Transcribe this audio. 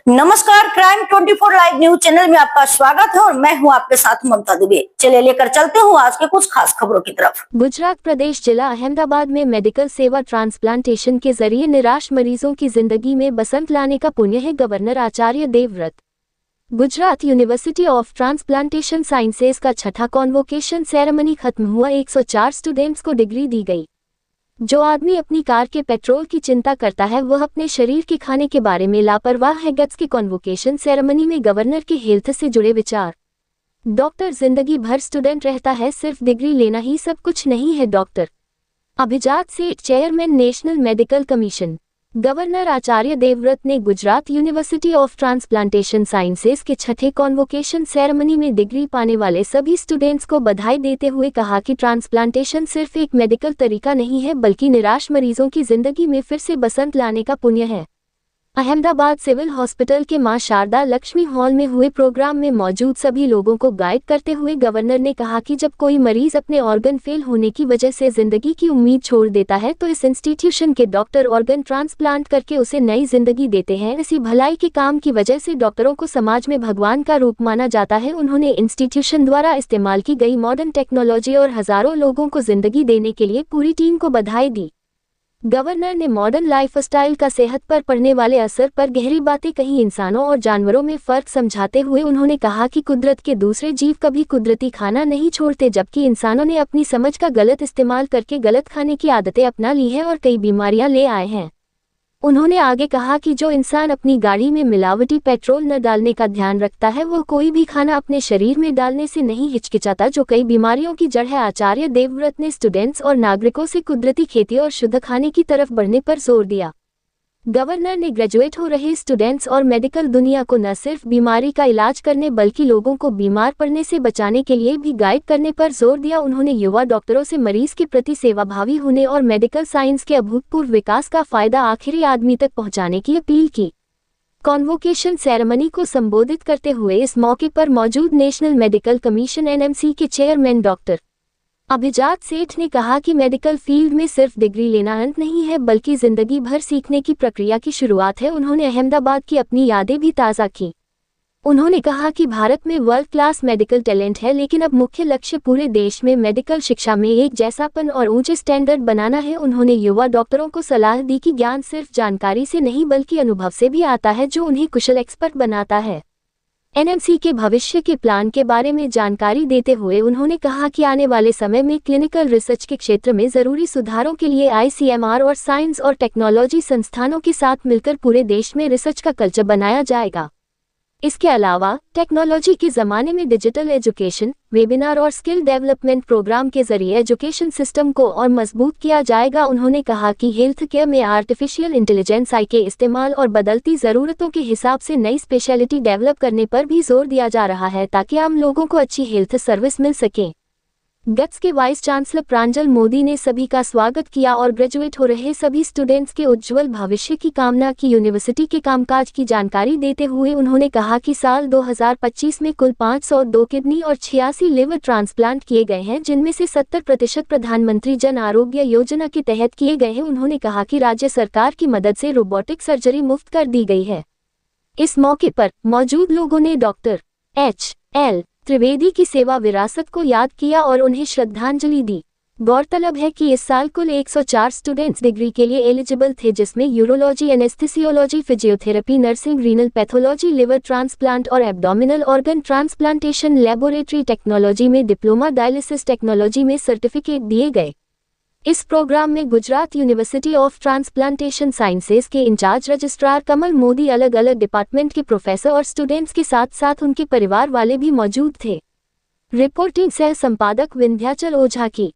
नमस्कार, crime 24 live news channel में आपका स्वागत है और मैं हूं आपके साथ ममता दुबे। चलिए लेकर चलते हूं आज के कुछ खास खबरों की तरफ। गुजरात प्रदेश जिला अहमदाबाद में मेडिकल सेवा ट्रांसप्लांटेशन के जरिए निराश मरीजों की जिंदगी में बसंत लाने का पुण्य है। Governor Acharya Devvrat. Gujarat university of transplantation sciences का छठा कॉन्वोकेशन सेरेमनी खत्म हुआ। 104 स्टूडेंट्स को डिग्री दी गई। जो आदमी अपनी कार के पेट्रोल की चिंता करता है वह अपने शरीर के खाने के बारे में लापरवाह है। गट्स की कॉन्वोकेशन सेरेमनी में गवर्नर के हेल्थ से जुड़े विचार। डॉक्टर जिंदगी भर स्टूडेंट रहता है, सिर्फ डिग्री लेना ही सब कुछ नहीं है। Doctor Abhijat Seth, chairman national medical commission. Governor Acharya Devvrat ने Gujarat university of transplantation sciences के छठे कॉन्वोकेशन सेरेमनी में डिग्री पाने वाले सभी स्टूडेंट्स को बधाई देते हुए कहा कि ट्रांसप्लांटेशन सिर्फ एक मेडिकल तरीका नहीं है बल्कि निराश मरीजों की जिंदगी में फिर से बसंत लाने का पुण्य है। अहमदाबाद सिविल हॉस्पिटल के मां शारदा लक्ष्मी हॉल में हुए प्रोग्राम में मौजूद सभी लोगों को गाइड करते हुए गवर्नर ने कहा कि जब कोई मरीज अपने ऑर्गन फेल होने की वजह से जिंदगी की उम्मीद छोड़ देता है तो इस इंस्टीट्यूशन के डॉक्टर ऑर्गन ट्रांसप्लांट करके उसे नई जिंदगी देते हैं। इसी भलाई के काम की वजह से डॉक्टरों को समाज में भगवान का रूप माना जाता है। उन्होंने इंस्टीट्यूशन द्वारा इस्तेमाल की गई मॉडर्न टेक्नोलॉजी और हजारों लोगों को जिंदगी देने के लिए पूरी टीम को बधाई दी। गवर्नर ने मॉडर्न लाइफस्टाइल का सेहत पर पड़ने वाले असर पर गहरी बातें कही। इंसानों और जानवरों में फर्क समझाते हुए उन्होंने कहा कि कुदरत के दूसरे जीव कभी कुदरती खाना नहीं छोड़ते, जबकि इंसानों ने अपनी समझ का गलत इस्तेमाल करके गलत खाने की आदतें अपना ली हैं और कई बीमारियां ले आए हैं। उन्होंने आगे कहा कि जो इंसान अपनी गाड़ी में मिलावटी पेट्रोल न डालने का ध्यान रखता है वो कोई भी खाना अपने शरीर में डालने से नहीं हिचकिचाता, जो कई बीमारियों की जड़ है। आचार्य देवव्रत ने स्टूडेंट्स और नागरिकों से कुदरती खेती और शुद्ध खाने की तरफ बढ़ने पर जोर दिया। गवर्नर ने ग्रेजुएट हो रहे स्टूडेंट्स और मेडिकल दुनिया को न सिर्फ बीमारी का इलाज करने बल्कि लोगों को बीमार पड़ने से बचाने के लिए भी गाइड करने पर जोर दिया। उन्होंने युवा डॉक्टरों से मरीज के प्रति सेवाभावी होने और मेडिकल साइंस के अभूतपूर्व विकास का फायदा आखिरी आदमी तक पहुंचाने की अपील की। कॉन्वोकेशन सेरेमनी को संबोधित करते हुए इस मौके पर मौजूद नेशनल मेडिकल कमीशन एनएमसी के चेयरमैन डॉक्टर अभिजात सेठ ने कहा कि मेडिकल फील्ड में सिर्फ डिग्री लेना अंत नहीं है बल्कि जिंदगी भर सीखने की प्रक्रिया की शुरुआत है। उन्होंने अहमदाबाद की अपनी यादें भी ताज़ा की। उन्होंने कहा कि भारत में वर्ल्ड क्लास मेडिकल टैलेंट है, लेकिन अब मुख्य लक्ष्य पूरे देश में मेडिकल शिक्षा में एक जैसापन और ऊंचे स्टैंडर्ड बनाना है। उन्होंने युवा डॉक्टरों को सलाह दी कि ज्ञान सिर्फ जानकारी से नहीं बल्कि अनुभव से भी आता है, जो उन्हें कुशल एक्सपर्ट बनाता है। एनएमसी के भविष्य के प्लान के बारे में जानकारी देते हुए उन्होंने कहा कि आने वाले समय में क्लिनिकल रिसर्च के क्षेत्र में जरूरी सुधारों के लिए आईसीएमआर और साइंस और टेक्नोलॉजी संस्थानों के साथ मिलकर पूरे देश में रिसर्च का कल्चर बनाया जाएगा। इसके अलावा टेक्नोलॉजी के ज़माने में डिजिटल एजुकेशन, वेबिनार और स्किल डेवलपमेंट प्रोग्राम के जरिए एजुकेशन सिस्टम को और मजबूत किया जाएगा। उन्होंने कहा कि हेल्थ केयर में आर्टिफिशियल इंटेलिजेंस आई के इस्तेमाल और बदलती ज़रूरतों के हिसाब से नई स्पेशलिटी डेवलप करने पर भी जोर दिया जा रहा है ताकि आम लोगों को अच्छी हेल्थ सर्विस मिल सके। गट्स के वाइस चांसलर प्रांजल मोदी ने सभी का स्वागत किया और ग्रेजुएट हो रहे सभी स्टूडेंट्स के उज्जवल भविष्य की कामना की। यूनिवर्सिटी के कामकाज की जानकारी देते हुए उन्होंने कहा कि साल 2025 में कुल 502 किडनी और 86 लिवर ट्रांसप्लांट किए गए हैं, जिनमें से 70% प्रधानमंत्री जन आरोग्य योजना के तहत किए गए हैं। उन्होंने कहा कि राज्य सरकार की मदद से रोबोटिक सर्जरी मुफ्त कर दी गई है। इस मौके पर मौजूद लोगों ने डॉक्टर H.L. त्रिवेदी की सेवा विरासत को याद किया और उन्हें श्रद्धांजलि दी। गौरतलब है कि इस साल कुल 104 स्टूडेंट्स डिग्री के लिए एलिजिबल थे, जिसमें urology, anaesthesiology, physiotherapy, nursing, renal pathology, liver transplant और abdominal organ transplantation, laboratory technology में डिप्लोमा, डायलिसिस टेक्नोलॉजी में सर्टिफिकेट दिए गए। इस प्रोग्राम में Gujarat university of transplantation sciences के इंचार्ज रजिस्ट्रार कमल मोदी, अलग अलग डिपार्टमेंट के प्रोफेसर और स्टूडेंट्स के साथ साथ उनके परिवार वाले भी मौजूद थे। रिपोर्टिंग सह संपादक विंध्याचल ओझा की।